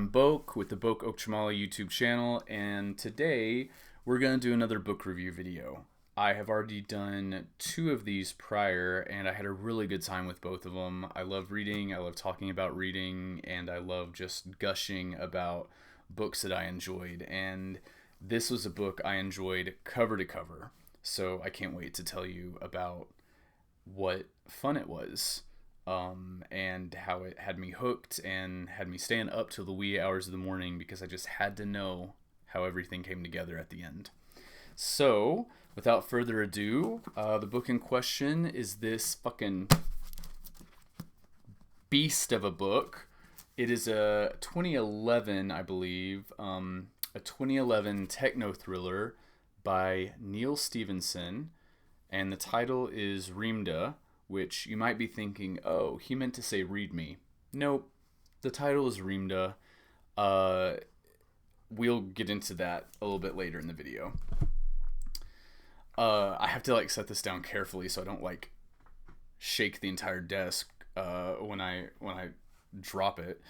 I'm Boke with the Boke Okchamala YouTube channel, and today we're going to do another book review video. I have already done 2 of these prior, and I had a really good time with both of them. I love reading, I love talking about reading, and I love just gushing about books that I enjoyed. And this was a book I enjoyed cover to cover, so I can't wait to tell you about what fun it was. And how it had me hooked and had me staying up till the wee hours of the morning because I just had to know how everything came together at the end. So, without further ado, the book in question is this fucking beast of a book. It is a 2011, I believe, a 2011 techno-thriller by Neal Stephenson, and the title is Reamde, which you might be thinking, oh, he meant to say read me. Nope, the title is Reamde. We'll get into that a little bit later in the video. I have to set this down carefully so I don't shake the entire desk when I drop it.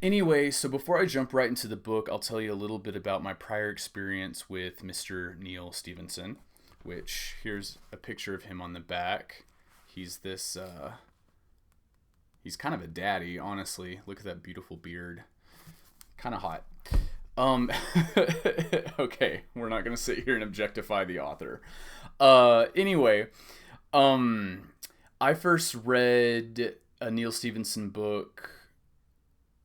Anyway, so before I jump right into the book, I'll tell you a little bit about my prior experience with Mr. Neal Stephenson, which here's a picture of him on the back. He's this, he's kind of a daddy, honestly. Look at that beautiful beard. Kind of hot. Okay, we're not going to sit here and objectify the author. Anyway, I first read a Neal Stephenson book,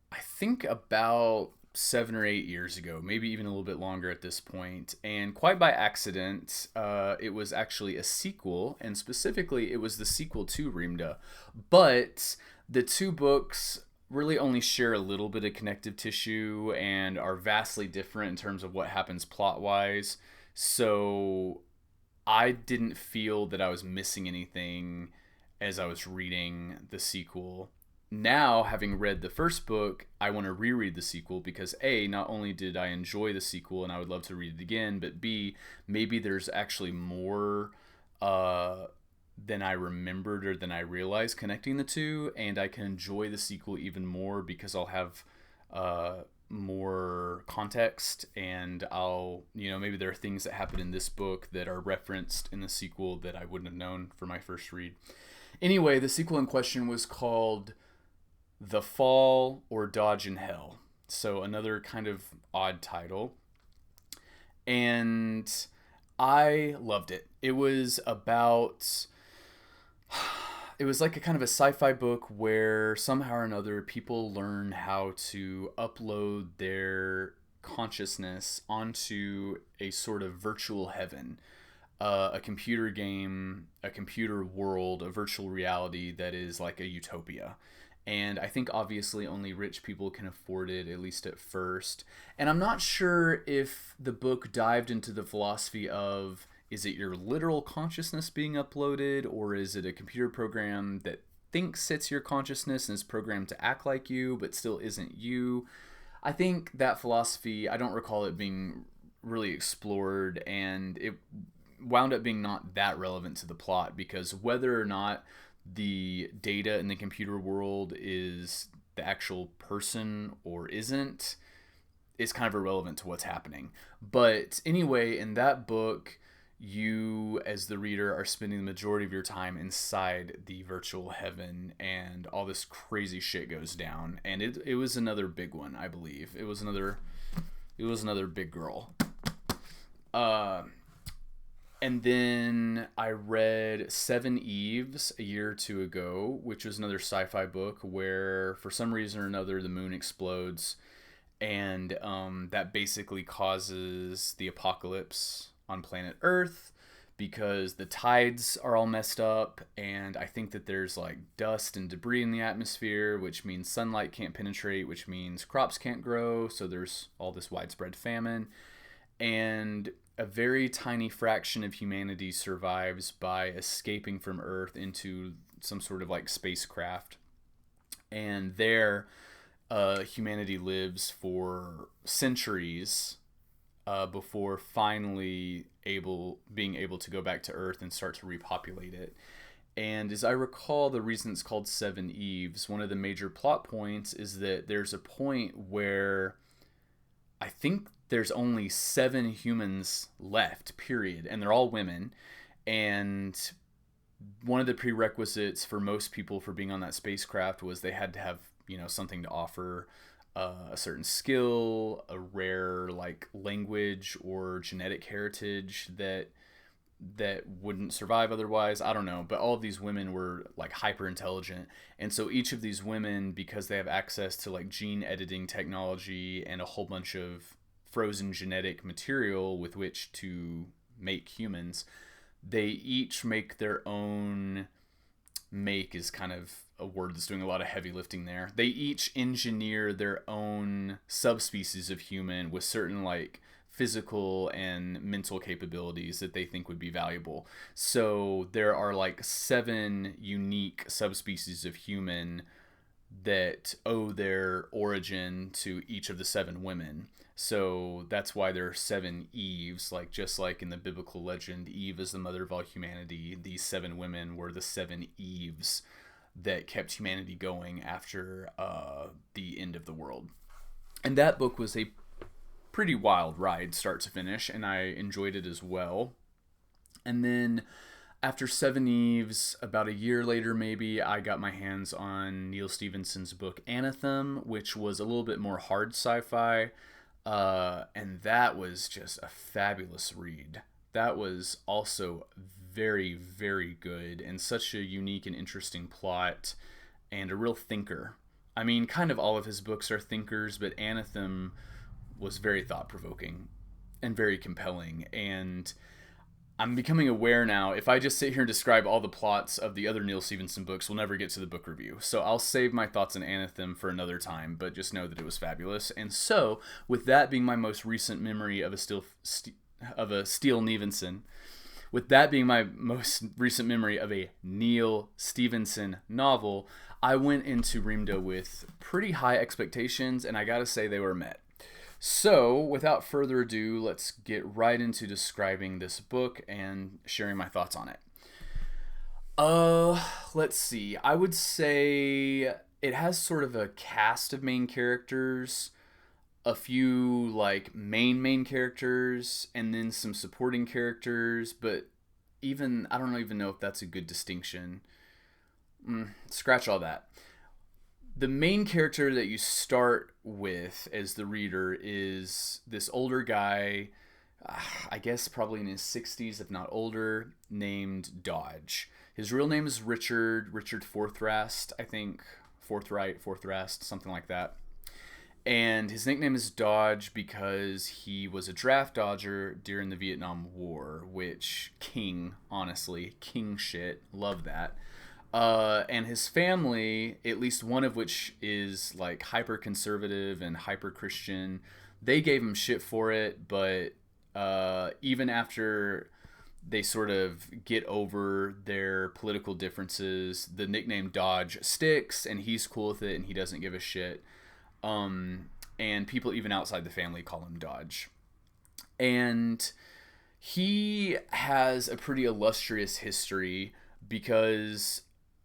I think about 7 or 8 years ago, maybe even a little bit longer at this point, and quite by accident, it was actually a sequel, and specifically it was the sequel to Reamde, but the 2 books really only share a little bit of connective tissue and are vastly different in terms of what happens plot-wise, so I didn't feel that I was missing anything as I was reading the sequel. Now, having read the first book, I want to reread the sequel because A, not only did I enjoy the sequel and I would love to read it again, but B, maybe there's actually more than I remembered or than I realized connecting the 2, and I can enjoy the sequel even more because I'll have more context, and I'll, maybe there are things that happen in this book that are referenced in the sequel that I wouldn't have known for my first read. Anyway, the sequel in question was called The Fall or Dodge in Hell. So another kind of odd title. And I loved it. It was like a kind of a sci-fi book where somehow or another people learn how to upload their consciousness onto a sort of virtual heaven. A computer game, a computer world, a virtual reality that is like a utopia. And I think obviously only rich people can afford it, at least at first. And I'm not sure if the book dived into the philosophy of, is it your literal consciousness being uploaded, or is it a computer program that thinks it's your consciousness and is programmed to act like you, but still isn't you? I think that philosophy, I don't recall it being really explored, and it wound up being not that relevant to the plot, because whether or not the data in the computer world is the actual person or isn't is kind of irrelevant to what's happening. But anyway, in that book, you as the reader are spending the majority of your time inside the virtual heaven, and all this crazy shit goes down, and it was another big one. I believe it was another big girl. And then I read Seven Eves a year or 2 ago, which was another sci-fi book where, for some reason or another, the moon explodes, and that basically causes the apocalypse on planet Earth because the tides are all messed up, and I think that there's dust and debris in the atmosphere, which means sunlight can't penetrate, which means crops can't grow, so there's all this widespread famine, and a very tiny fraction of humanity survives by escaping from Earth into some sort of spacecraft. And there, humanity lives for centuries before finally being able to go back to Earth and start to repopulate it. And as I recall, the reason it's called Seven Eves, one of the major plot points is that there's a point where I think there's only 7 humans left, period, and they're all women. And one of the prerequisites for most people for being on that spacecraft was they had to have, something to offer, a certain skill, a rare like language or genetic heritage that wouldn't survive otherwise. I don't know, but all of these women were like hyper intelligent, and so each of these women, because they have access to like gene editing technology and a whole bunch of frozen genetic material with which to make humans, they each make their own. Make is kind of a word that's doing a lot of heavy lifting there. They each engineer their own subspecies of human with certain like physical and mental capabilities that they think would be valuable. So there are like 7 unique subspecies of human that owe their origin to each of the 7 women. So that's why there are 7 Eves, like just like in the biblical legend, Eve is the mother of all humanity. These 7 women were the 7 Eves that kept humanity going after the end of the world. And that book was a pretty wild ride, start to finish, and I enjoyed it as well. And then after Seven Eves, about a year later maybe, I got my hands on Neal Stephenson's book Anathem, which was a little bit more hard sci-fi, and that was just a fabulous read. That was also very, very good, and such a unique and interesting plot, and a real thinker. I mean, kind of all of his books are thinkers, but Anathem was very thought-provoking and very compelling, and I'm becoming aware now, if I just sit here and describe all the plots of the other Neal Stephenson books, we'll never get to the book review. So I'll save my thoughts on Anathem for another time, but just know that it was fabulous. And so, with that being my most recent memory of a Steele Nevenson, with that being my most recent memory of a Neal Stephenson novel, I went into reamde with pretty high expectations, and I gotta say they were met. So, without further ado, let's get right into describing this book and sharing my thoughts on it. Let's see. I would say it has sort of a cast of main characters, a few like main characters, and then some supporting characters, but I don't even know if that's a good distinction. Scratch all that. The main character that you start with as the reader is this older guy, I guess probably in his 60s, if not older, named Dodge. His real name is Richard Forthrast, I think. Forthrast, something like that. And his nickname is Dodge because he was a draft dodger during the Vietnam War, which honestly, king shit, love that. And his family, at least one of which is like hyper conservative and hyper Christian, they gave him shit for it, but even after they sort of get over their political differences, the nickname Dodge sticks, and he's cool with it, and he doesn't give a shit. And people even outside the family call him Dodge. And he has a pretty illustrious history because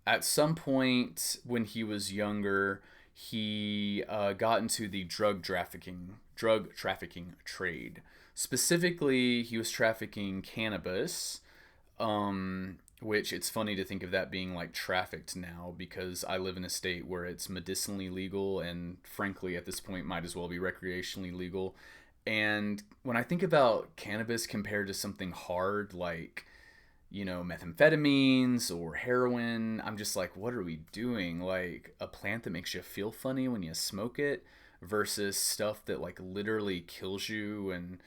at some point when he was younger, he got into the drug trafficking trade. Specifically, he was trafficking cannabis, which it's funny to think of that being like trafficked now because I live in a state where it's medicinally legal and frankly at this point might as well be recreationally legal. And when I think about cannabis compared to something hard like methamphetamines or heroin, I'm just like, what are we doing? Like a plant that makes you feel funny when you smoke it versus stuff that like literally kills you and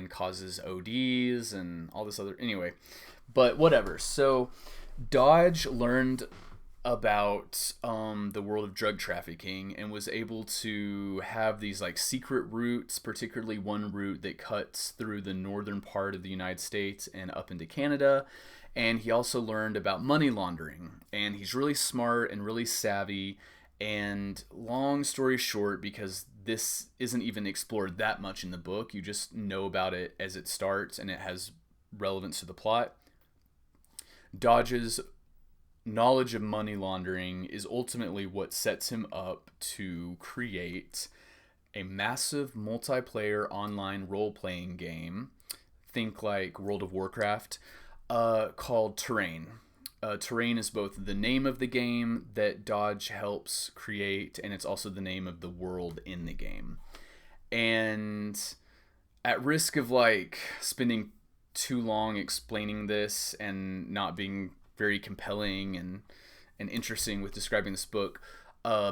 causes ODs and all this other, anyway, but whatever. So Dodge learned about the world of drug trafficking and was able to have these like secret routes, particularly one route that cuts through the northern part of the United States and up into Canada. And he also learned about money laundering, and he's really smart and really savvy. And long story short, because this isn't even explored that much in the book, you just know about it as it starts and it has relevance to the plot. Dodge's knowledge of money laundering is ultimately what sets him up to create a massive multiplayer online role-playing game, think like World of Warcraft, called Terrain. Terrain is both the name of the game that Dodge helps create, and it's also the name of the world in the game. And at risk of like spending too long explaining this and not being very compelling and interesting with describing this book,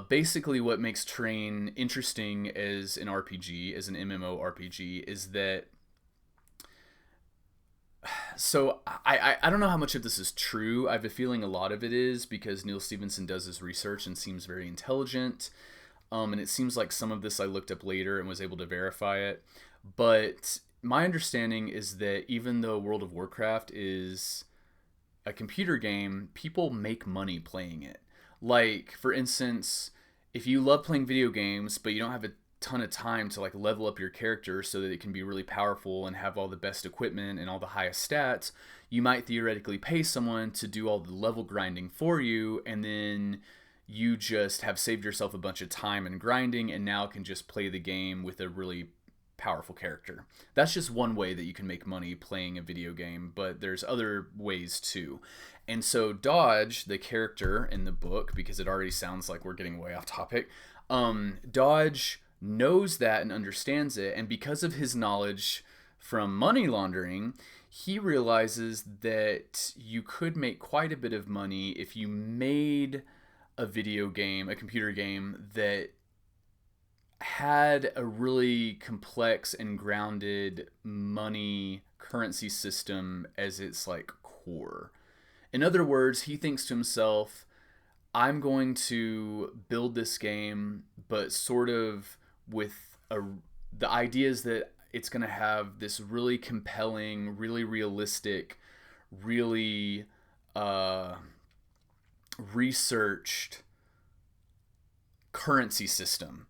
basically what makes Terrain interesting as an RPG, as an MMORPG, is that, so I don't know how much of this is true. I have a feeling a lot of it is, because Neal Stephenson does his research and seems very intelligent. And it seems like some of this I looked up later and was able to verify it. But my understanding is that even though World of Warcraft is a computer game, people make money playing it. Like, for instance, if you love playing video games, but you don't have a ton of time to like level up your character so that it can be really powerful and have all the best equipment and all the highest stats, you might theoretically pay someone to do all the level grinding for you, and then you just have saved yourself a bunch of time and grinding, and now can just play the game with a really powerful character. That's just one way that you can make money playing a video game, but there's other ways too. And so Dodge, the character in the book, because it already sounds like we're getting way off topic, Dodge knows that and understands it, and because of his knowledge from money laundering, he realizes that you could make quite a bit of money if you made a video game, a computer game that had a really complex and grounded money currency system as its like core. In other words, he thinks to himself, I'm going to build this game, but sort of with the idea is that it's going to have this really compelling, really realistic, really researched currency system.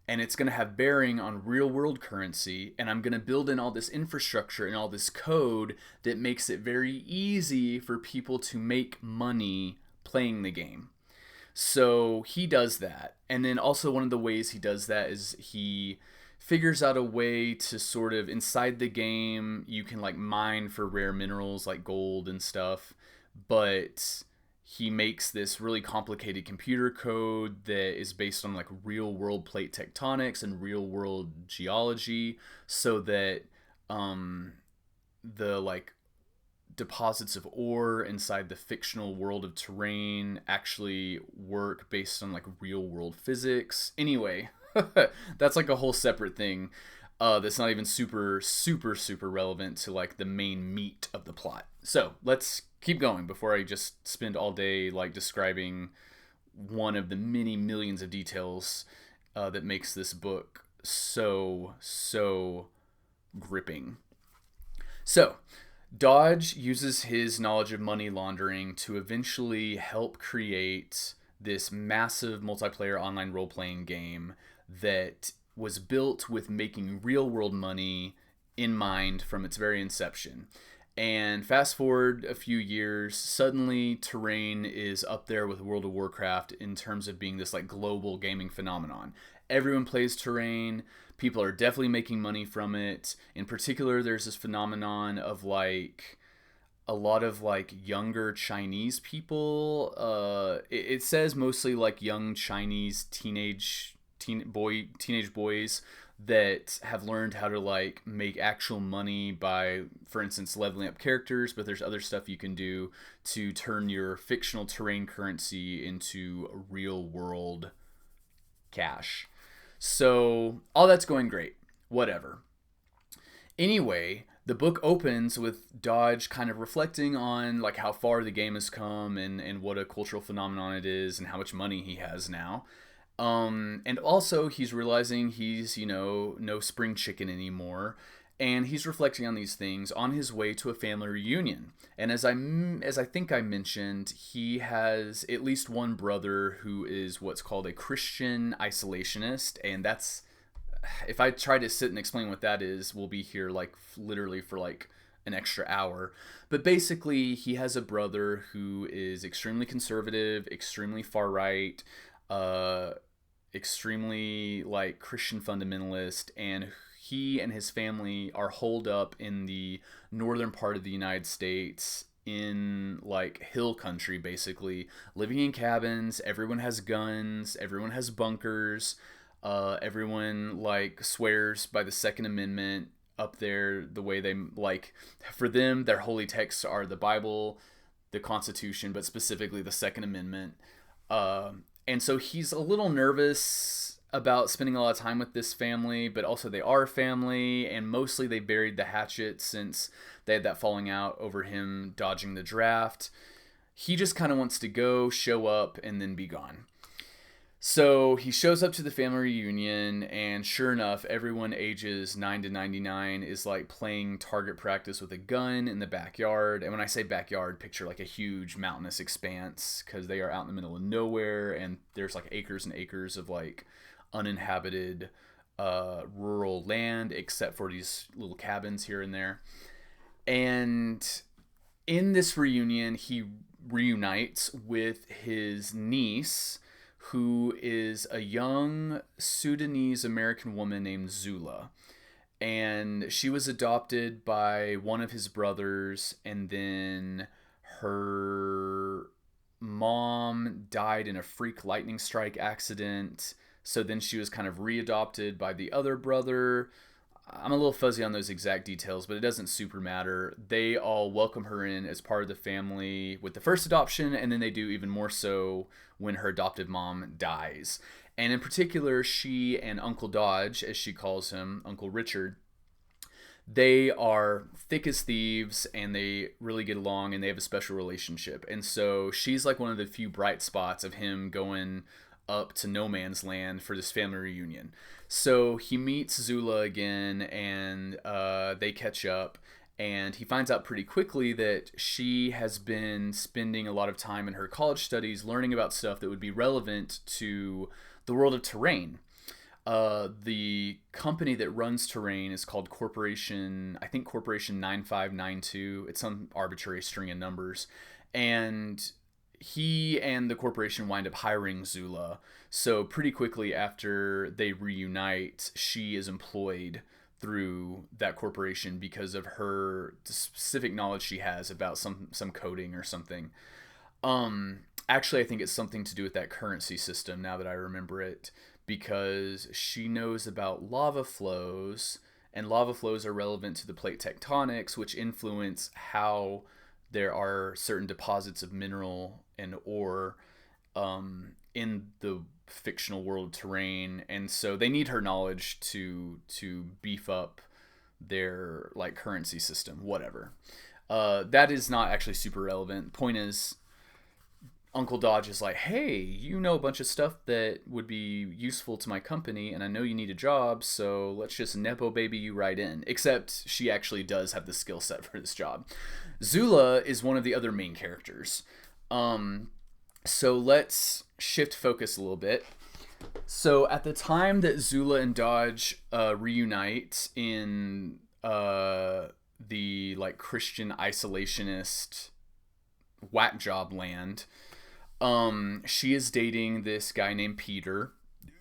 And it's going to have bearing on real world currency, and I'm going to build in all this infrastructure and all this code that makes it very easy for people to make money playing the game. So he does that. And then also one of the ways he does that is he figures out a way to sort of, inside the game, you can like mine for rare minerals like gold and stuff, but he makes this really complicated computer code that is based on like real world plate tectonics and real world geology, so that the like deposits of ore inside the fictional world of Terrain actually work based on like real world physics. Anyway, that's like a whole separate thing that's not even super relevant to like the main meat of the plot. So let's keep going before I just spend all day like describing one of the many millions of details that makes this book so gripping. So Dodge uses his knowledge of money laundering to eventually help create this massive multiplayer online role-playing game that was built with making real-world money in mind from its very inception. And fast forward a few years, suddenly Terrain is up there with World of Warcraft in terms of being this like global gaming phenomenon. Everyone plays Terrain. People are definitely making money from it. In particular, there's this phenomenon of like a lot of like younger Chinese people. It says mostly like young Chinese teenage boys that have learned how to like make actual money by, for instance, leveling up characters, but there's other stuff you can do to turn your fictional Terrain currency into real world cash. So all that's going great. Whatever. Anyway, the book opens with Dodge kind of reflecting on like how far the game has come and what a cultural phenomenon it is and how much money he has now. And also he's realizing he's, no spring chicken anymore. And he's reflecting on these things on his way to a family reunion. And as I think I mentioned, he has at least one brother who is what's called a Christian isolationist. And that's, if I try to sit and explain what that is, we'll be here like literally for like an extra hour. But basically, he has a brother who is extremely conservative, extremely far right, uh, extremely like Christian fundamentalist, and he and his family are holed up in the northern part of the United States in like hill country, basically living in cabins. Everyone has guns, everyone has bunkers, everyone like swears by the Second Amendment up there the way they like. For them, their holy texts are the Bible, the Constitution, but specifically the Second Amendment. uh, and so he's a little nervous about spending a lot of time with this family, but also they are family, and mostly they buried the hatchet since they had that falling out over him dodging the draft. He just kind of wants to go, show up, and then be gone. So he shows up to the family reunion, and sure enough, everyone ages 9 to 99 is like playing target practice with a gun in the backyard. And when I say backyard, picture like a huge mountainous expanse, because they are out in the middle of nowhere, and there's like acres and acres of like uninhabited rural land, except for these little cabins here and there. And in this reunion, he reunites with his niece, who is a young Sudanese American woman named Zula. And she was adopted by one of his brothers, and then her mom died in a freak lightning strike accident. So then she was kind of readopted by the other brother. I'm a little fuzzy on those exact details, but it doesn't super matter. They all welcome her in as part of the family with the first adoption, and then they do even more so when her adoptive mom dies. And in particular, she and Uncle Dodge, as she calls him, Uncle Richard, they are thick as thieves, and they really get along, and they have a special relationship. And so she's like one of the few bright spots of him going up to no man's land for this family reunion. So he meets Zula again, and they catch up, and he finds out pretty quickly that she has been spending a lot of time in her college studies learning about stuff that would be relevant to the world of terrain. The company that runs terrain is called I think Corporation 9592. It's some arbitrary string of numbers. And he and the corporation wind up hiring Zula. So pretty quickly after they reunite, she is employed through that corporation because of her specific knowledge she has about some coding or something. Actually, I think it's something to do with that currency system, now that I remember it, because she knows about lava flows, and lava flows are relevant to the plate tectonics, which influence how there are certain deposits of mineral and ore in the fictional world terrain, and so they need her knowledge to beef up their like currency system, whatever. That is not actually super relevant. Point is, Uncle Dodge is like, hey, you know a bunch of stuff that would be useful to my company, and I know you need a job, so let's just nepo baby you right in. Except she actually does have the skill set for this job. Zula is one of the other main characters. So let's shift focus a little bit. So at the time that Zula and Dodge reunite in the like Christian isolationist whack job land, she is dating this guy named Peter,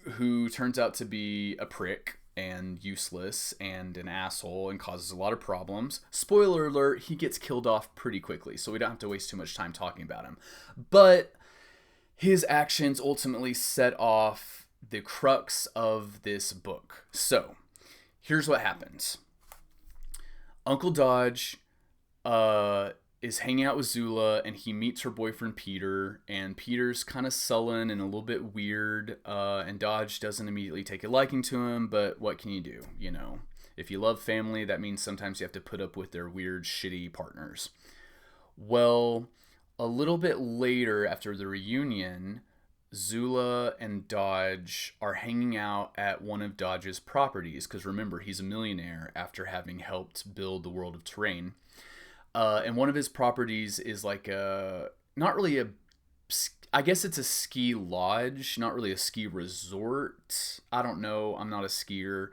who turns out to be a prick and useless and an asshole and causes a lot of problems. Spoiler alert, he gets killed off pretty quickly, so we don't have to waste too much time talking about him. But his actions ultimately set off the crux of this book. So, here's what happens. Uncle Dodge is hanging out with Zula, and he meets her boyfriend Peter, and Peter's kind of sullen and a little bit weird, and Dodge doesn't immediately take a liking to him, but what can you do? You know, if you love family, that means sometimes you have to put up with their weird, shitty partners. Well, a little bit later, after the reunion, Zula and Dodge are hanging out at one of Dodge's properties, because remember, he's a millionaire after having helped build the world of terrain. And one of his properties is like not really I guess it's a ski lodge, not really a ski resort. I don't know. I'm not a skier.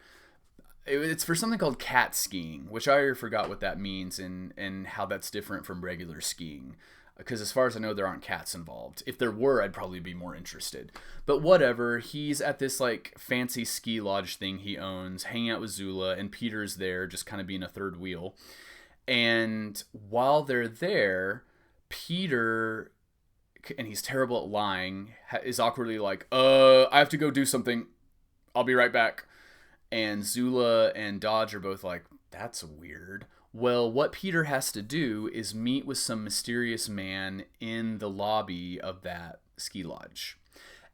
It's for something called cat skiing, which I already forgot what that means and how that's different from regular skiing. Because as far as I know, there aren't cats involved. If there were, I'd probably be more interested. But whatever, he's at this like fancy ski lodge thing he owns, hanging out with Zula, and Peter's there, just kind of being a third wheel. And while they're there, Peter, and he's terrible at lying, is awkwardly like, I have to go do something. I'll be right back. And Zula and Dodge are both like, that's weird. Well, what Peter has to do is meet with some mysterious man in the lobby of that ski lodge.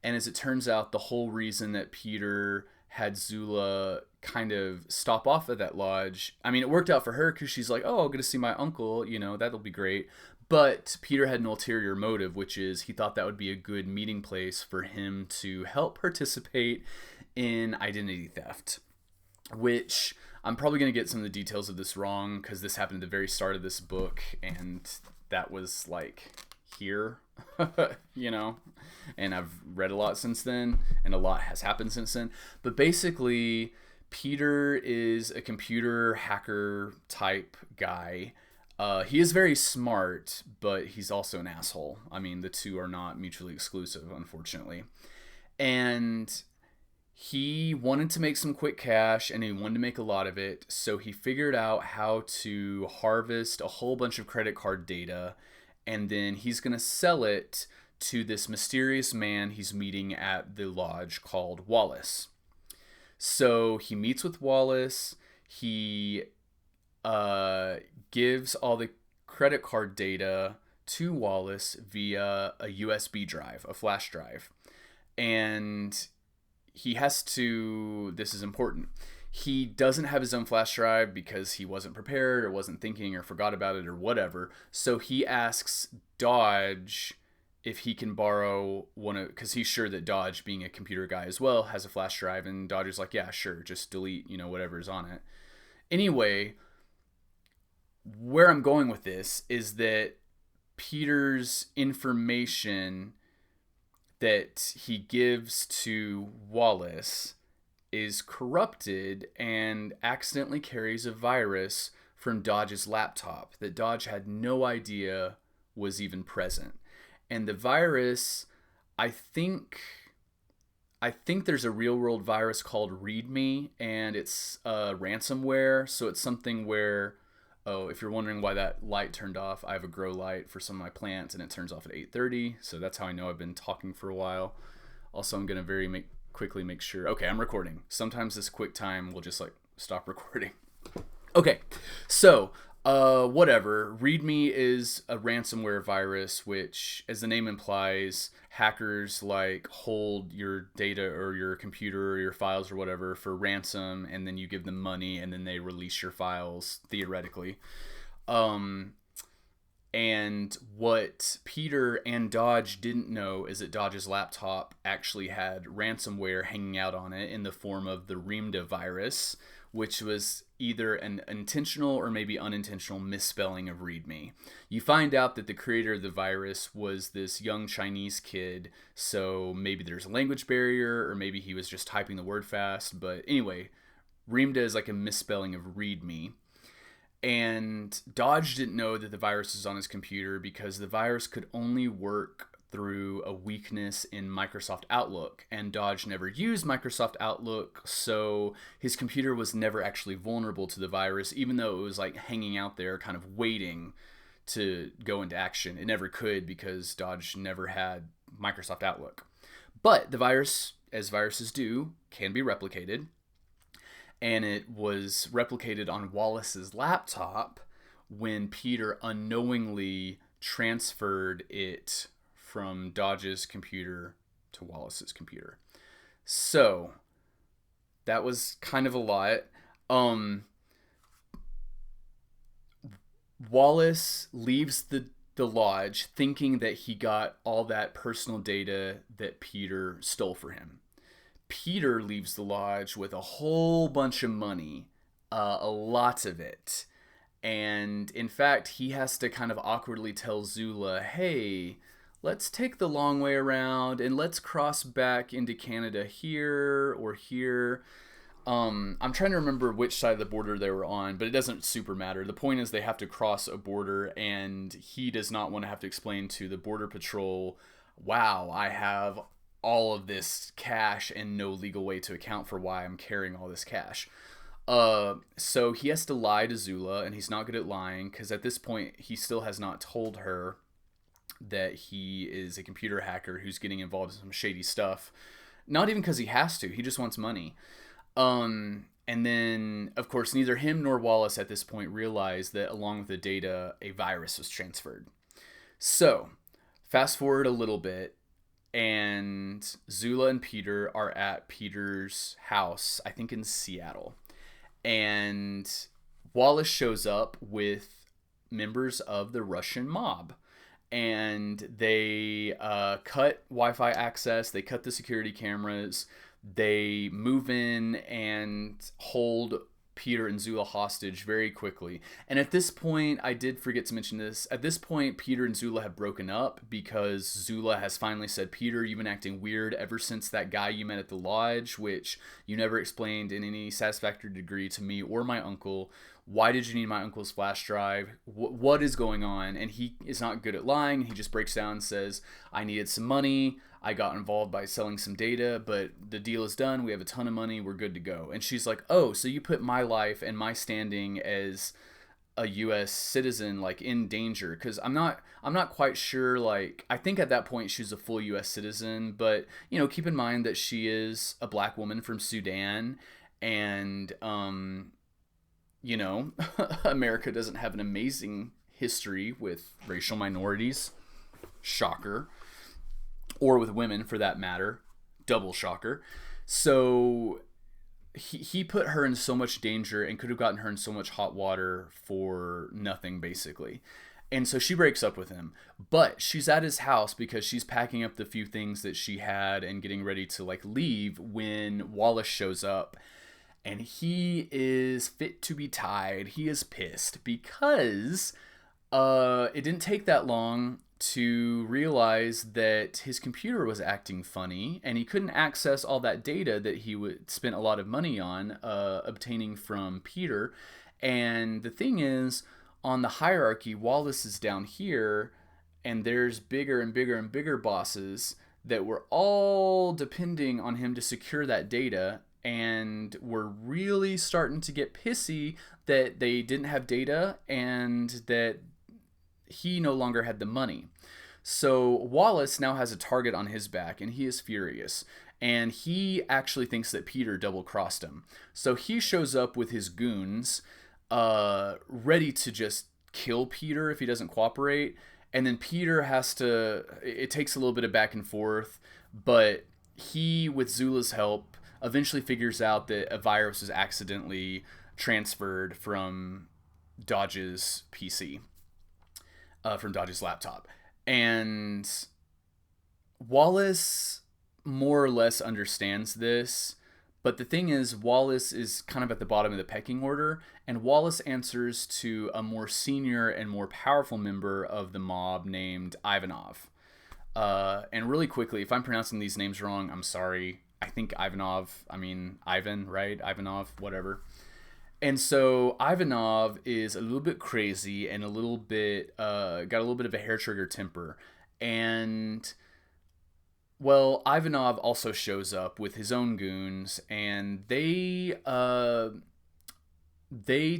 And as it turns out, the whole reason that Peter had Zula kind of stop off at that lodge, I mean, it worked out for her because she's like, oh, I'm going to see my uncle, that'll be great. But Peter had an ulterior motive, which is he thought that would be a good meeting place for him to help participate in identity theft, which I'm probably going to get some of the details of this wrong because this happened at the very start of this book, and that was like here, and I've read a lot since then, and a lot has happened since then. But basically, Peter is a computer hacker type guy. He is very smart, but he's also an asshole. I mean, the two are not mutually exclusive, unfortunately. And he wanted to make some quick cash, and he wanted to make a lot of it, so he figured out how to harvest a whole bunch of credit card data, and then he's going to sell it to this mysterious man he's meeting at the lodge called Wallace. So he meets with Wallace. He gives all the credit card data to Wallace via a USB drive, a flash drive. And he has to, this is important, he doesn't have his own flash drive because he wasn't prepared or wasn't thinking or forgot about it or whatever. So he asks Dodge if he can borrow one of, because he's sure that Dodge, being a computer guy as well, has a flash drive, and Dodge is like, yeah, sure, just delete, whatever's on it. Anyway, where I'm going with this is that Peter's information that he gives to Wallace is corrupted and accidentally carries a virus from Dodge's laptop that Dodge had no idea was even present. And the virus, I think there's a real world virus called reamde, and it's ransomware. So it's something where, if you're wondering why that light turned off, I have a grow light for some of my plants, and it turns off at 8:30. So that's how I know I've been talking for a while. Also, I'm going to quickly make sure. Okay, I'm recording. Sometimes this quick time will just stop recording. Okay, so whatever. reamde is a ransomware virus, which, as the name implies, hackers hold your data or your computer or your files or whatever for ransom, and then you give them money, and then they release your files theoretically. And what Peter and Dodge didn't know is that Dodge's laptop actually had ransomware hanging out on it in the form of the reamde virus, which was either an intentional or maybe unintentional misspelling of readme. You find out that the creator of the virus was this young Chinese kid, so maybe there's a language barrier, or maybe he was just typing the word fast. But anyway, reamde is like a misspelling of readme. And Dodge didn't know that the virus was on his computer because the virus could only work through a weakness in Microsoft Outlook, and Dodge never used Microsoft Outlook, so his computer was never actually vulnerable to the virus, even though it was hanging out there kind of waiting to go into action. It never could because Dodge never had Microsoft Outlook. But the virus, as viruses do, can be replicated, and it was replicated on Wallace's laptop when Peter unknowingly transferred it from Dodge's computer to Wallace's computer. So that was kind of a lot. Wallace leaves the lodge thinking that he got all that personal data that Peter stole for him. Peter leaves the lodge with a whole bunch of money, a lot of it. And in fact, he has to kind of awkwardly tell Zula, hey, let's take the long way around and let's cross back into Canada here or here. I'm trying to remember which side of the border they were on, but it doesn't super matter. The point is they have to cross a border, and he does not want to have to explain to the border patrol, wow, I have all of this cash and no legal way to account for why I'm carrying all this cash. So he has to lie to Zula, and he's not good at lying because at this point he still has not told her that he is a computer hacker who's getting involved in some shady stuff. Not even because he has to, he just wants money. And then, of course, neither him nor Wallace at this point realize that along with the data, a virus was transferred. So, fast forward a little bit, and Zula and Peter are at Peter's house, I think in Seattle. And Wallace shows up with members of the Russian mob. And they cut Wi-Fi access, they cut the security cameras, they move in and hold Peter and Zula hostage very quickly. And at this point, I did forget to mention this, at this point, Peter and Zula have broken up because Zula has finally said, Peter, you've been acting weird ever since that guy you met at the lodge, which you never explained in any satisfactory degree to me or my uncle. Why did you need my uncle's flash drive? What is going on? And he is not good at lying. He just breaks down and says, I needed some money. I got involved by selling some data, but the deal is done. We have a ton of money. We're good to go. And she's like, oh, so you put my life and my standing as a U.S. citizen like in danger? Because I'm not quite sure. Like, I think at that point she's a full U.S. citizen, but you know, keep in mind that she is a black woman from Sudan, and you know, America doesn't have an amazing history with racial minorities. Shocker. Or with women, for that matter. Double shocker. So he put her in so much danger and could have gotten her in so much hot water for nothing, basically. And so she breaks up with him. But she's at his house because she's packing up the few things that she had and getting ready to like leave when Wallace shows up. And he is fit to be tied. He is pissed because it didn't take that long to realize that his computer was acting funny and he couldn't access all that data that he would spent a lot of money on obtaining from Peter. And the thing is, on the hierarchy, Wallace is down here, and there's bigger and bigger and bigger bosses that were all depending on him to secure that data, and were really starting to get pissy that they didn't have data and that he no longer had the money. So Wallace now has a target on his back, and he is furious. And he actually thinks that Peter double-crossed him. So he shows up with his goons, ready to just kill Peter if he doesn't cooperate. And then Peter has to... It takes a little bit of back and forth, but he, with Zula's help, eventually figures out that a virus was accidentally transferred from Dodge's PC. From Dodge's laptop. And Wallace more or less understands this, but the thing is, Wallace is kind of at the bottom of the pecking order, and Wallace answers to a more senior and more powerful member of the mob named Ivanov. And really quickly, if I'm pronouncing these names wrong, I'm sorry. I think Ivan, right? Ivanov, whatever. And so Ivanov is a little bit crazy and a little bit, got a little bit of a hair trigger temper. And, well, Ivanov also shows up with his own goons, and they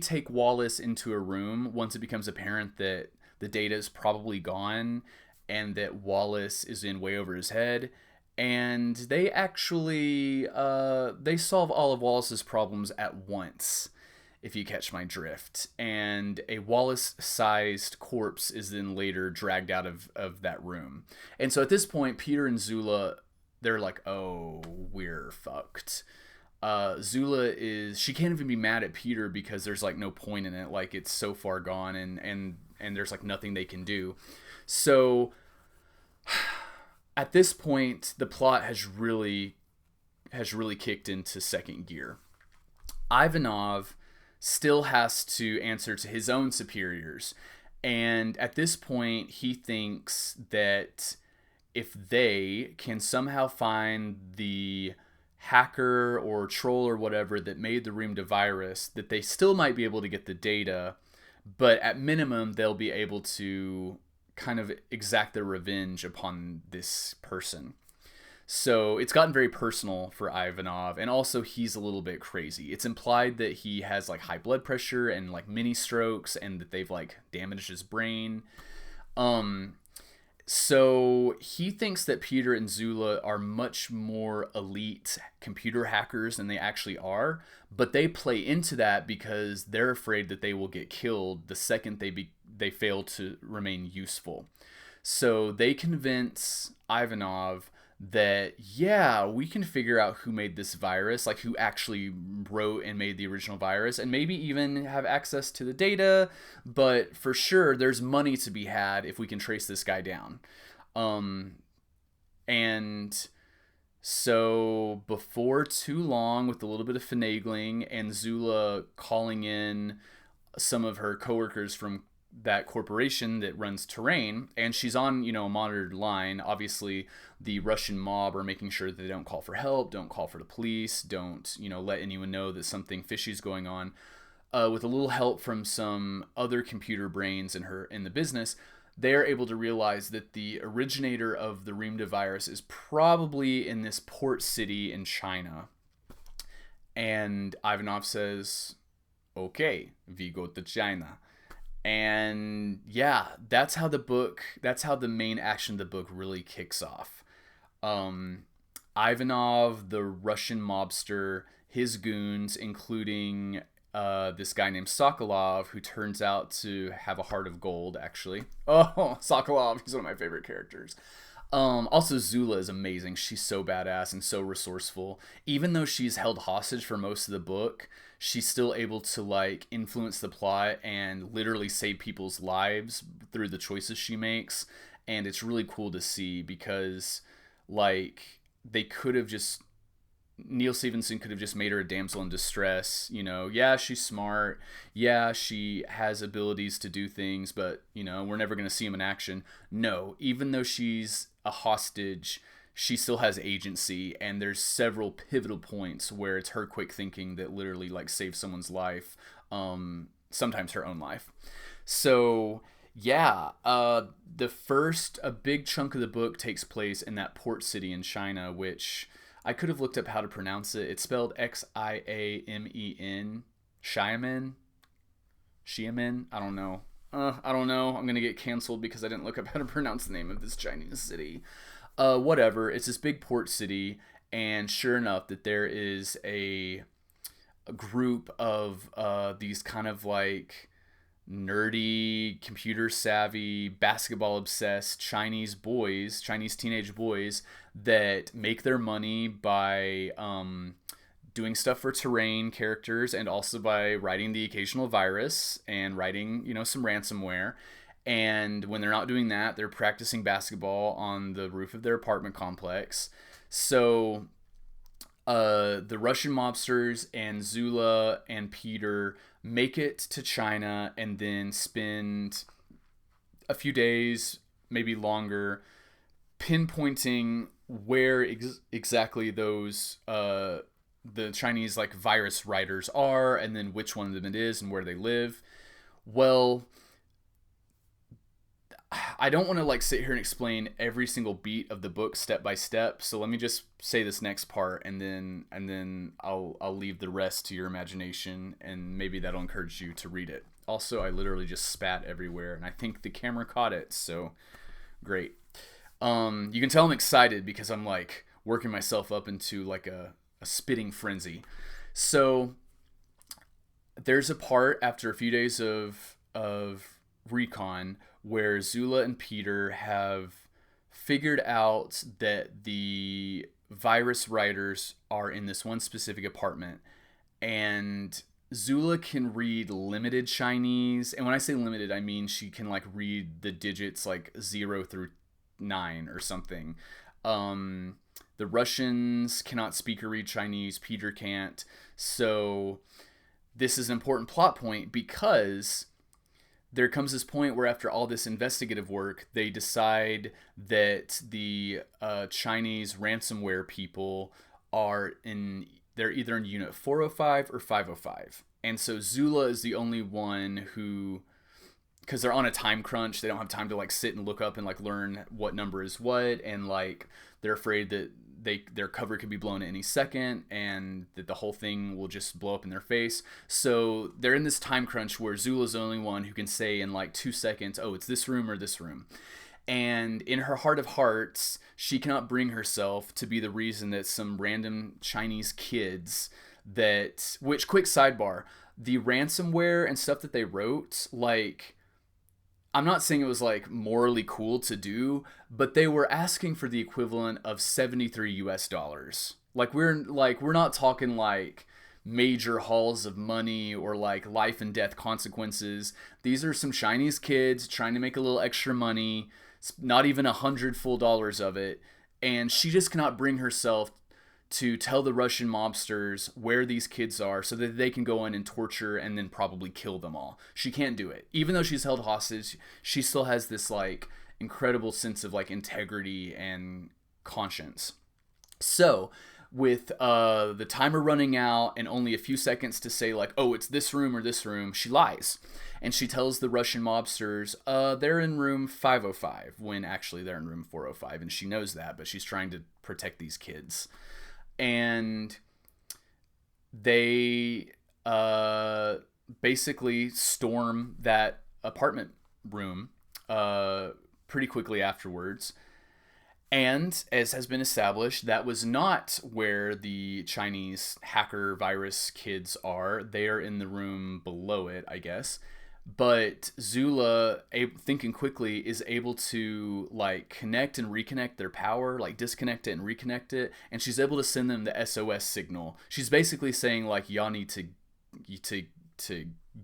take Wallace into a room once it becomes apparent that the data is probably gone and that Wallace is in way over his head. And they actually, they solve all of Wallace's problems at once, if you catch my drift. And a Wallace-sized corpse is then later dragged out of that room. And so at this point, Peter and Zula, they're like, oh, we're fucked. Zula she can't even be mad at Peter because there's like no point in it. Like, it's so far gone, and there's like nothing they can do. So at this point, the plot has really kicked into second gear. Ivanov still has to answer to his own superiors. And at this point, he thinks that if they can somehow find the hacker or troll or whatever that made the reamde virus, that they still might be able to get the data, but at minimum they'll be able to kind of exact their revenge upon this person. So it's gotten very personal for Ivanov, and also he's a little bit crazy. It's implied that he has like high blood pressure and like mini strokes, and that they've like damaged his brain. Um, so he thinks that Peter and Zula are much more elite computer hackers than they actually are, but they play into that because they're afraid that they will get killed the second they fail to remain useful. So they convince Ivanov that, yeah, we can figure out who made this virus, like who actually wrote and made the original virus, and maybe even have access to the data, but for sure there's money to be had if we can trace this guy down. And so before too long, with a little bit of finagling and Zula calling in some of her coworkers from that corporation that runs Terrain, and she's on, a monitored line. Obviously, the Russian mob are making sure that they don't call for help, don't call for the police, don't, let anyone know that something fishy is going on. With a little help from some other computer brains in the business, they're able to realize that the originator of the reamde virus is probably in this port city in China. And Ivanov says, "Okay, we go to China." And yeah, that's how the main action of the book really kicks off. Ivanov, the Russian mobster, his goons, including this guy named Sokolov, who turns out to have a heart of gold, actually. Oh, Sokolov, he's one of my favorite characters. Also, Zula is amazing. She's so badass and so resourceful. Even though she's held hostage for most of the book, she's still able to like influence the plot and literally save people's lives through the choices she makes. And it's really cool to see because like they could have just Neal Stephenson could have just made her a damsel in distress. Yeah, she's smart. Yeah, she has abilities to do things, but, we're never going to see him in action. No, even though she's a hostage, she still has agency, and there's several pivotal points where it's her quick thinking that literally, like, saves someone's life, sometimes her own life. So, yeah, a big chunk of the book takes place in that port city in China, which I could have looked up how to pronounce it. It's spelled Xiamen. Xiamen? I don't know. I don't know. I'm going to get canceled because I didn't look up how to pronounce the name of this Chinese city. Whatever. It's this big port city, and sure enough, that there is a group of these kind of like nerdy, computer savvy, basketball obsessed Chinese teenage boys that make their money by doing stuff for Terrain characters, and also by writing the occasional virus and writing, some ransomware. And when they're not doing that, they're practicing basketball on the roof of their apartment complex. So the Russian mobsters and Zula and Peter make it to China and then spend a few days, maybe longer, pinpointing where exactly those the Chinese like virus writers are, and then which one of them it is and where they live. Well, I don't want to like sit here and explain every single beat of the book step by step. So let me just say this next part, and then I'll leave the rest to your imagination, and maybe that'll encourage you to read it. Also, I literally just spat everywhere, and I think the camera caught it. So great. You can tell I'm excited because I'm like working myself up into like a spitting frenzy. So there's a part after a few days of recon where Zula and Peter have figured out that the virus writers are in this one specific apartment, and Zula can read limited Chinese, and when I say limited, I mean she can like read the digits like 0 through 9 or something. The Russians cannot speak or read Chinese. Peter can't. So this is an important plot point because there comes this point where after all this investigative work, they decide that the Chinese ransomware people are in they're either in unit 405 or 505. And so Zula is the only one who, because they're on a time crunch, they don't have time to like sit and look up and like learn what number is what, and like they're afraid that their cover could be blown at any second and that the whole thing will just blow up in their face. So they're in this time crunch where Zula's the only one who can say in like 2 seconds, oh, it's this room or this room. And in her heart of hearts, she cannot bring herself to be the reason that some random Chinese kids which, quick sidebar, the ransomware and stuff that they wrote, like, I'm not saying it was like morally cool to do, but they were asking for the equivalent of 73 US dollars. We're not talking like major hauls of money or like life and death consequences. These are some Chinese kids trying to make a little extra money, not even $100 of it, and she just cannot bring herself to tell the Russian mobsters where these kids are so that they can go in and torture and then probably kill them all. She can't do it. Even though she's held hostage, she still has this like incredible sense of like integrity and conscience. So, with the timer running out and only a few seconds to say like, oh, it's this room or this room, she lies. And she tells the Russian mobsters they're in room 505 when actually they're in room 405. And she knows that, but she's trying to protect these kids. And they basically storm that apartment room pretty quickly afterwards. And as has been established, that was not where the Chinese hacker virus kids are. They are in the room below it, I guess. But Zula, thinking quickly, is able to like connect and reconnect their power, like disconnect it and reconnect it, and she's able to send them the SOS signal. She's basically saying like, y'all need to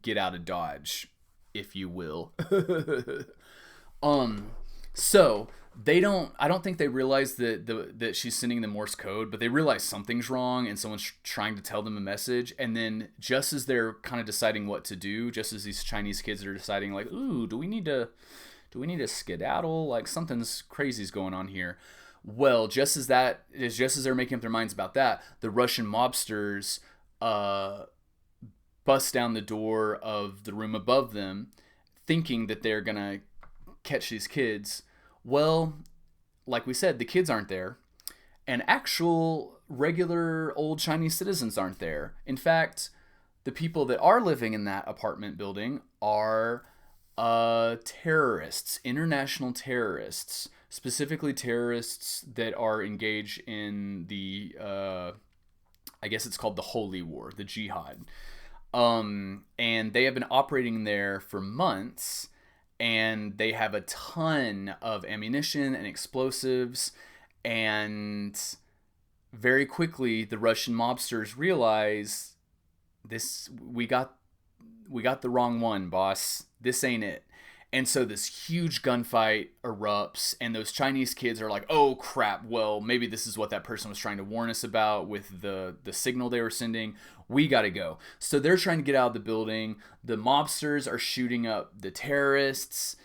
get out of Dodge, if you will. So I don't think they realize that she's sending them Morse code, but they realize something's wrong and someone's trying to tell them a message. And then just as they're kind of deciding what to do, just as these Chinese kids are deciding like, ooh, do we need to skedaddle? Like something's crazy's going on here. Well, just as they're making up their minds about that, the Russian mobsters bust down the door of the room above them, thinking that they're gonna catch these kids. Well, like we said, the kids aren't there, and actual regular old Chinese citizens aren't there. In fact, the people that are living in that apartment building are terrorists, international terrorists, specifically terrorists that are engaged in the, I guess it's called the Holy War, the Jihad. And they have been operating there for months, and they have a ton of ammunition and explosives, and very quickly the Russian mobsters realize we got the wrong one, boss. This ain't it. And so this huge gunfight erupts, and those Chinese kids are like, oh crap, well, maybe this is what that person was trying to warn us about with the signal they were sending. We gotta go. So they're trying to get out of the building. The mobsters are shooting up the terrorists.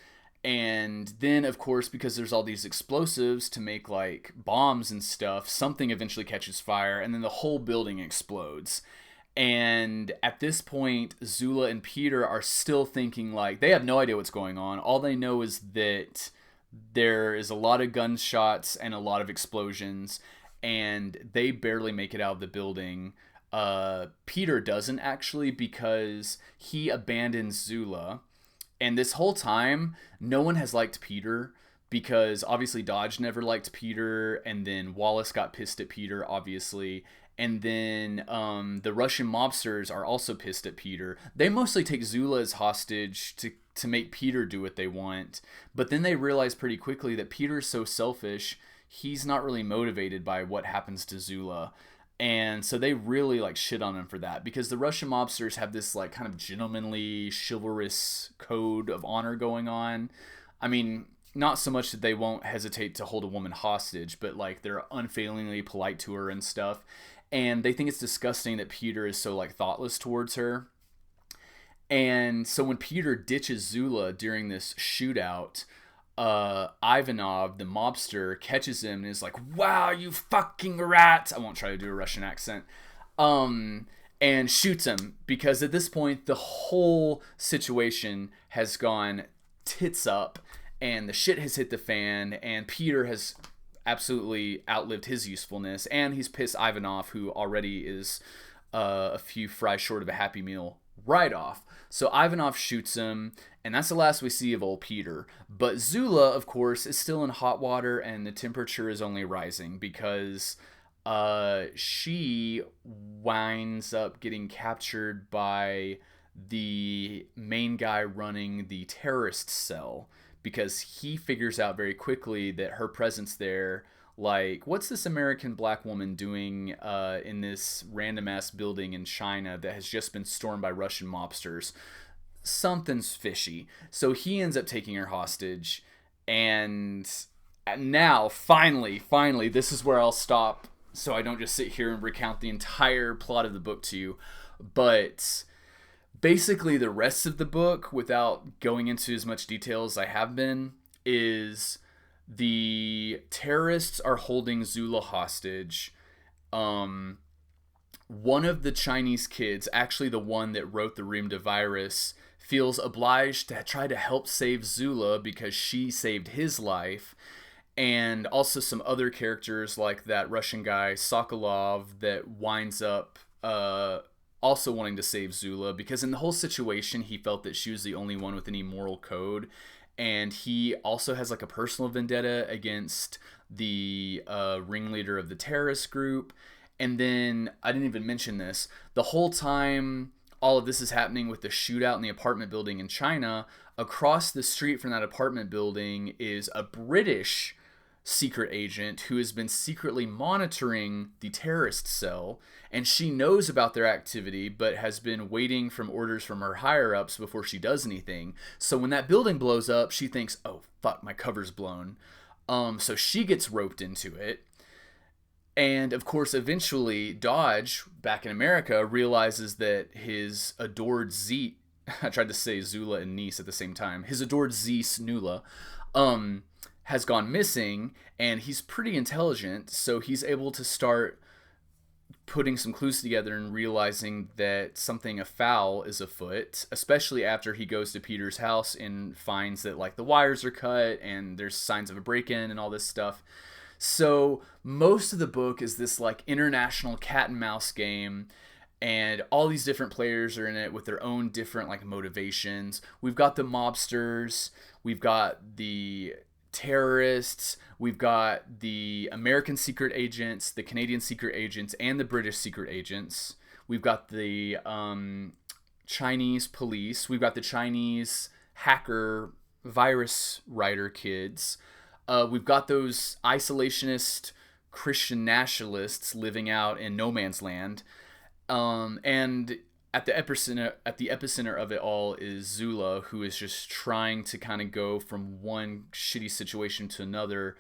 And then, of course, because there's all these explosives to make like bombs and stuff, something eventually catches fire, and then the whole building explodes. And at this point, Zula and Peter are still thinking like they have no idea what's going on. All they know is that there is a lot of gunshots and a lot of explosions, and they barely make it out of the building. Peter doesn't actually, because he abandons Zula. And this whole time, no one has liked Peter, because obviously Dodge never liked Peter, and then Wallace got pissed at Peter, obviously. And then the Russian mobsters are also pissed at Peter. They mostly take Zula as hostage to make Peter do what they want. But then they realize pretty quickly that Peter's so selfish, he's not really motivated by what happens to Zula. And so they really like shit on him for that, because the Russian mobsters have this like kind of gentlemanly, chivalrous code of honor going on. I mean, not so much that they won't hesitate to hold a woman hostage, but like they're unfailingly polite to her and stuff. And they think it's disgusting that Peter is so like thoughtless towards her. And so when Peter ditches Zula during this shootout, Ivanov, the mobster, catches him and is like, "Wow, you fucking rat!" I won't try to do a Russian accent. And shoots him because at this point the whole situation has gone tits up and the shit has hit the fan and Peter has absolutely outlived his usefulness and he's pissed Ivanov, who already is a few fries short of a Happy Meal, right off. So Ivanov shoots him, and that's the last we see of old Peter. But Zula, of course, is still in hot water, and the temperature is only rising because she winds up getting captured by the main guy running the terrorist cell because he figures out very quickly that her presence there, like, what's this American black woman doing in this random ass building in China that has just been stormed by Russian mobsters? Something's fishy. So he ends up taking her hostage, and now finally, this is where I'll stop so I don't just sit here and recount the entire plot of the book to you. But basically the rest of the book, without going into as much detail as I have been, is the terrorists are holding Zula hostage. One of the Chinese kids, actually the one that wrote the reamde virus, feels obliged to try to help save Zula because she saved his life. And also some other characters like that Russian guy, Sokolov, that winds up also wanting to save Zula because in the whole situation, he felt that she was the only one with any moral code. And he also has like a personal vendetta against the ringleader of the terrorist group. And then, I didn't even mention this, the whole time all of this is happening with the shootout in the apartment building in China, across the street from that apartment building is a British secret agent who has been secretly monitoring the terrorist cell, and she knows about their activity but has been waiting from orders from her higher ups before she does anything. So when that building blows up, she thinks, oh fuck, my cover's blown. So she gets roped into it. And of course, eventually Dodge, back in America, realizes that his adored Z, I tried to say Zula and niece at the same time, his adored Zeus Nula, has gone missing, and he's pretty intelligent, so he's able to start putting some clues together and realizing that something afoul is afoot, especially after he goes to Peter's house and finds that like the wires are cut and there's signs of a break-in and all this stuff. So most of the book is this like international cat and mouse game, and all these different players are in it with their own different like motivations. We've got the mobsters, we've got the terrorists, we've got the American secret agents, the Canadian secret agents, and the British secret agents. We've got the Chinese police, we've got the Chinese hacker virus writer kids. We've got those isolationist Christian nationalists living out in no man's land. And at the epicenter of it all is Zula, who is just trying to kind of go from one shitty situation to another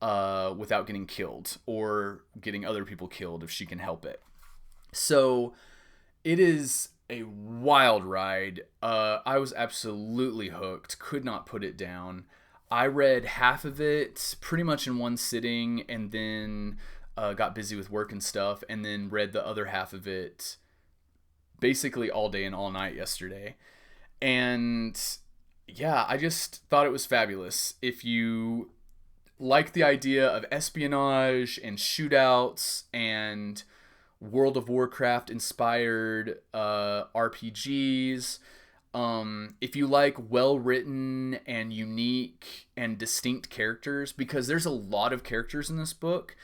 without getting killed or getting other people killed if she can help it. So it is a wild ride. I was absolutely hooked, could not put it down. I read half of it pretty much in one sitting, and then got busy with work and stuff, and then read the other half of it basically all day and all night yesterday. And yeah, I just thought it was fabulous. If you like the idea of espionage and shootouts and World of Warcraft inspired RPGs, if you like well-written and unique and distinct characters, because there's a lot of characters in this book,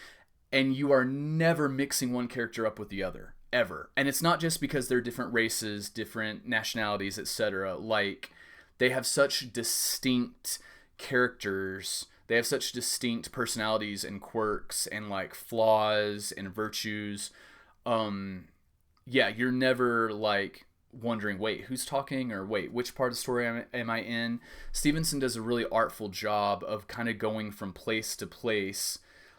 and you are never mixing one character up with the other, ever. And it's not just because they're different races, different nationalities, etc. Like, they have such distinct characters, they have such distinct personalities and quirks and, like, flaws and virtues. Yeah, you're never, like, wondering, wait, who's talking, or wait, which part of the story am I in? Stephenson does a really artful job of kind of going from place to place.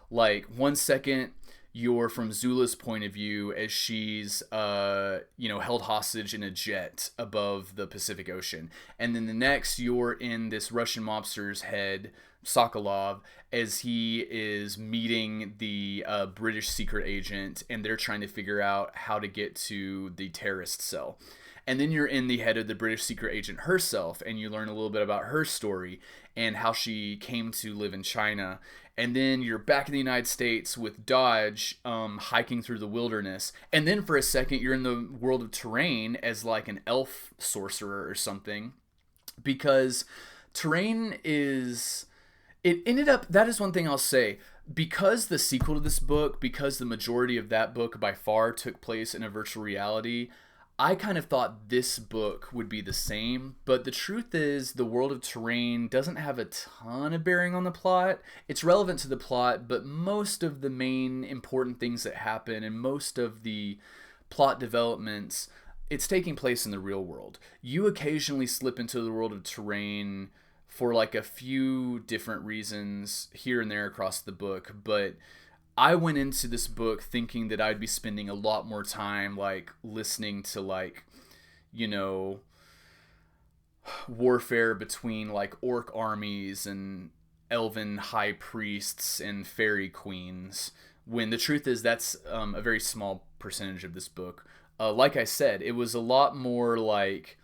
Like, one second you're from Zula's point of view as she's held hostage in a jet above the Pacific Ocean, and then the next you're in this Russian mobster's head, Sokolov, as he is meeting the British secret agent, and they're trying to figure out how to get to the terrorist cell. And then you're in the head of the British secret agent herself, and you learn a little bit about her story and how she came to live in China. And then you're back in the United States with Dodge, hiking through the wilderness. And then for a second, you're in the world of Terrain as like an elf sorcerer or something. Because Terrain is... It ended up... That is one thing I'll say. Because the sequel to this book, because the majority of that book by far took place in a virtual reality... I kind of thought this book would be the same, but the truth is the world of Terrain doesn't have a ton of bearing on the plot. It's relevant to the plot, but most of the main important things that happen and most of the plot developments, it's taking place in the real world. You occasionally slip into the world of Terrain for like a few different reasons here and there across the book, but I went into this book thinking that I'd be spending a lot more time like listening to like, warfare between like orc armies and elven high priests and fairy queens, when the truth is that's a very small percentage of this book. Like I said, it was a lot more like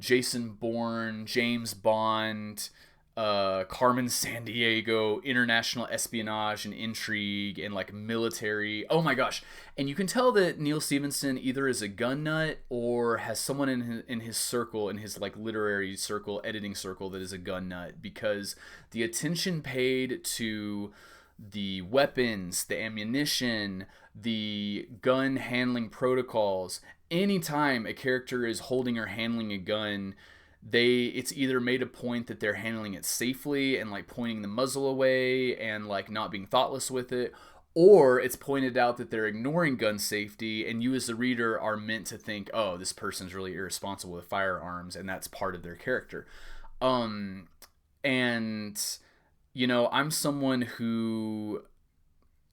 Jason Bourne, James Bond, Carmen Sandiego, international espionage and intrigue and like military. Oh my gosh. And you can tell that Neal Stephenson either is a gun nut or has someone in his circle, in his like literary circle, editing circle, that is a gun nut, because the attention paid to the weapons, the ammunition, the gun handling protocols. Anytime a character is holding or handling a gun, it's either made a point that they're handling it safely and like pointing the muzzle away and like not being thoughtless with it, or it's pointed out that they're ignoring gun safety, and you as the reader are meant to think, oh, this person's really irresponsible with firearms, and that's part of their character. And I'm someone who,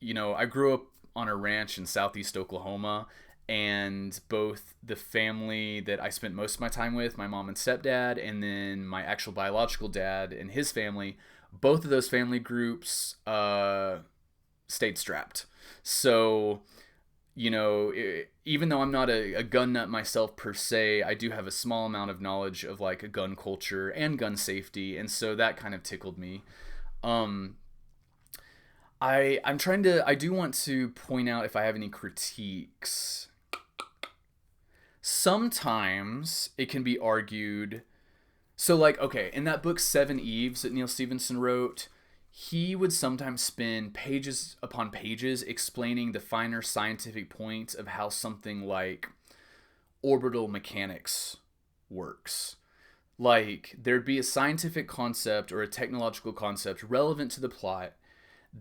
I grew up on a ranch in southeast Oklahoma, and both the family that I spent most of my time with, my mom and stepdad, and then my actual biological dad and his family, both of those family groups stayed strapped. So, even though I'm not a gun nut myself per se, I do have a small amount of knowledge of like a gun culture and gun safety, and so that kind of tickled me. I do want to point out if I have any critiques. Sometimes it can be argued, so like, okay, in that book Seven Eves that Neal Stephenson wrote, he would sometimes spend pages upon pages explaining the finer scientific points of how something like orbital mechanics works. Like, there'd be a scientific concept or a technological concept relevant to the plot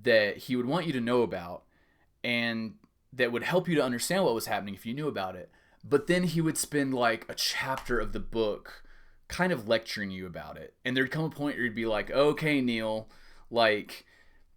that he would want you to know about, and that would help you to understand what was happening if you knew about it. But then he would spend like a chapter of the book kind of lecturing you about it. And there'd come a point where he'd be like, okay, Neal, like,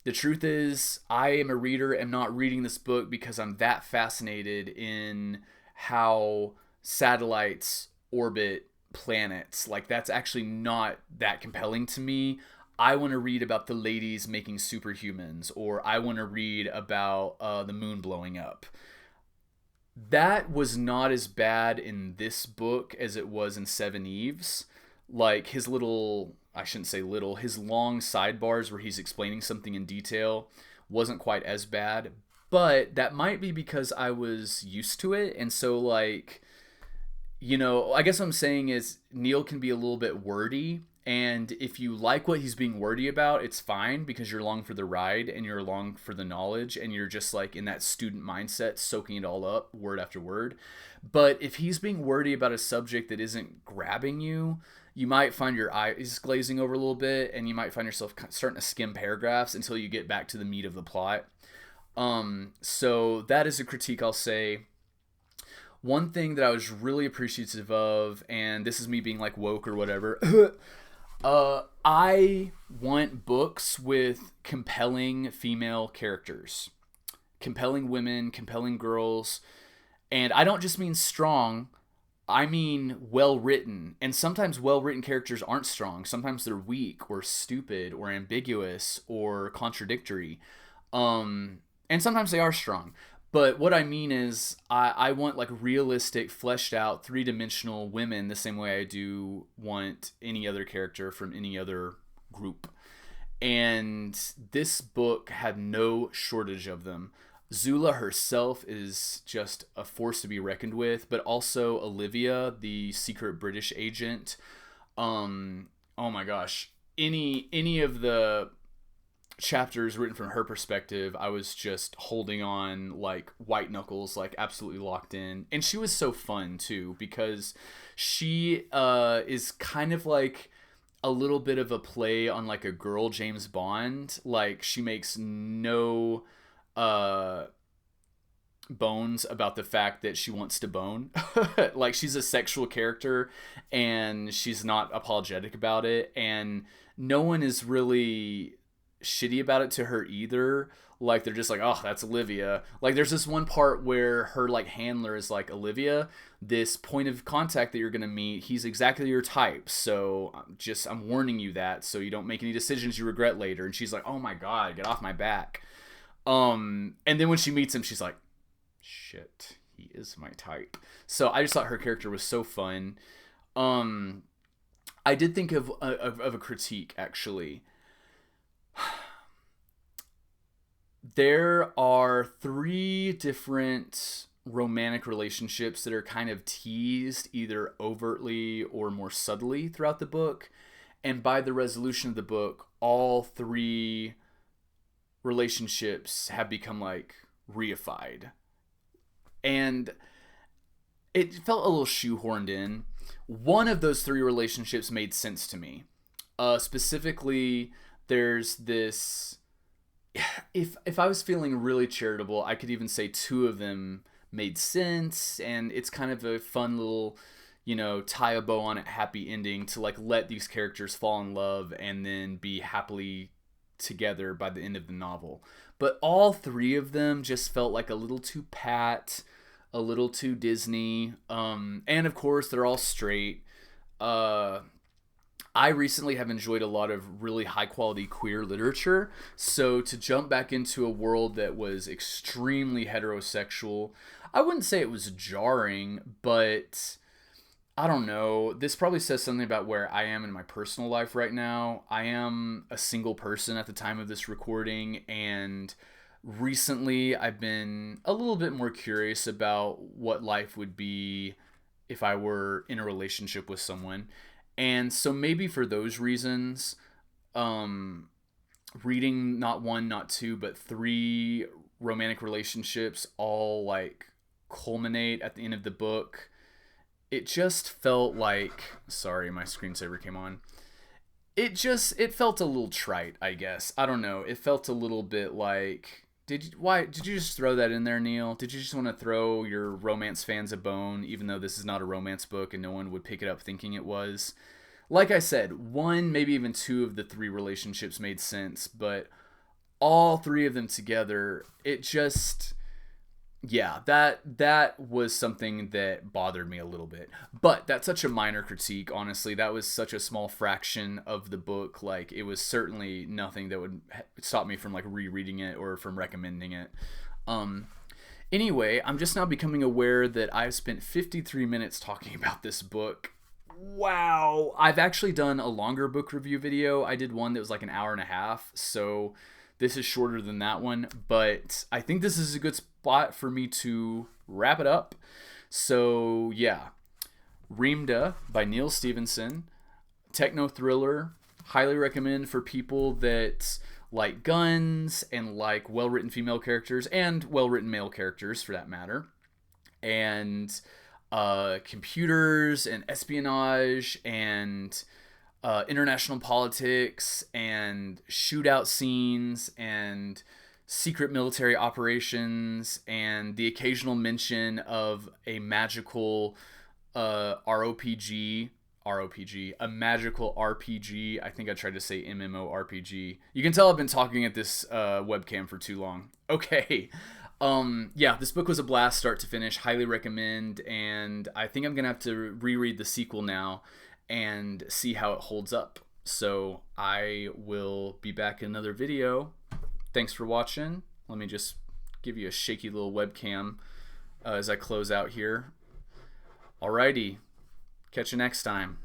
the truth is I am a reader and not reading this book because I'm that fascinated in how satellites orbit planets. Like, that's actually not that compelling to me. I want to read about the ladies making superhumans, or I want to read about the moon blowing up. That was not as bad in this book as it was in Seven Eves. Like, his long sidebars where he's explaining something in detail wasn't quite as bad. But that might be because I was used to it. And so, like, I guess what I'm saying is Neal can be a little bit wordy. And if you like what he's being wordy about, it's fine, because you're along for the ride and you're along for the knowledge and you're just like in that student mindset, soaking it all up word after word. But if he's being wordy about a subject that isn't grabbing you, you might find your eyes glazing over a little bit, and you might find yourself starting to skim paragraphs until you get back to the meat of the plot. So that is a critique I'll say. One thing that I was really appreciative of, and this is me being like woke or whatever, I want books with compelling female characters. compelling women, compelling girls. And I don't just mean strong, I mean well written. And sometimes well written characters aren't strong. Sometimes they're weak or stupid or ambiguous or contradictory. And sometimes they are strong. But what I mean is, I want like realistic, fleshed out, three-dimensional women the same way I do want any other character from any other group. And this book had no shortage of them. Zula herself is just a force to be reckoned with, but also Olivia, the secret British agent. Oh my gosh, any of the chapters written from her perspective, I was just holding on like white knuckles, like absolutely locked in. And she was so fun too, because she is kind of like a little bit of a play on like a girl James Bond. Like she makes no bones about the fact that she wants to bone. Like she's a sexual character and she's not apologetic about it, and no one is really shitty about it to her either. Like they're just like, oh, that's Olivia. Like there's this one part where her like handler is like, Olivia, this point of contact that you're gonna meet, he's exactly your type, so I'm warning you that so you don't make any decisions you regret later. And she's like, oh my god, get off my back. And then when she meets him, she's like, shit, he is my type. So I just thought her character was so fun. I did think of a critique, actually. There are 3 different romantic relationships that are kind of teased either overtly or more subtly throughout the book. And by the resolution of the book, all 3 relationships have become like reified. And it felt a little shoehorned in. One of those 3 relationships made sense to me. Specifically, there's this... If I was feeling really charitable, I could even say 2 of them made sense, and it's kind of a fun little, tie a bow on it, happy ending to like let these characters fall in love and then be happily together by the end of the novel. But all 3 of them just felt like a little too pat, a little too Disney, and of course they're all straight. I recently have enjoyed a lot of really high quality queer literature, so to jump back into a world that was extremely heterosexual, I wouldn't say it was jarring, but I don't know. This probably says something about where I am in my personal life right now. I am a single person at the time of this recording, and recently I've been a little bit more curious about what life would be if I were in a relationship with someone. And so maybe for those reasons, reading not 1, not 2, but 3 romantic relationships all like culminate at the end of the book, it just felt like... Sorry, my screensaver came on. It felt a little trite, I guess. I don't know. It felt a little bit like... Did you just throw that in there, Neal? Did you just want to throw your romance fans a bone, even though this is not a romance book and no one would pick it up thinking it was? Like I said, 1, maybe even 2 of the 3 relationships made sense, but all 3 of them together, it just... Yeah, that was something that bothered me a little bit. But that's such a minor critique, honestly. That was such a small fraction of the book. Like, it was certainly nothing that would stop me from like rereading it or from recommending it. Anyway, I'm just now becoming aware that I've spent 53 minutes talking about this book. Wow. I've actually done a longer book review video. I did one that was like an hour and a half, so this is shorter than that one, but I think this is a good spot for me to wrap it up. So yeah, Reamde by Neal Stephenson, techno-thriller, highly recommend for people that like guns and like well-written female characters and well-written male characters for that matter, and computers and espionage and international politics and shootout scenes and secret military operations and the occasional mention of a magical RPG, a magical RPG. I think I tried to say MMORPG. You can tell I've been talking at this webcam for too long. Okay. Yeah, this book was a blast start to finish. Highly recommend. And I think I'm going to have to reread the sequel now and see how it holds up. So I will be back in another video. Thanks for watching. Let me just give you a shaky little webcam as I close out here. Alrighty. Catch you next time.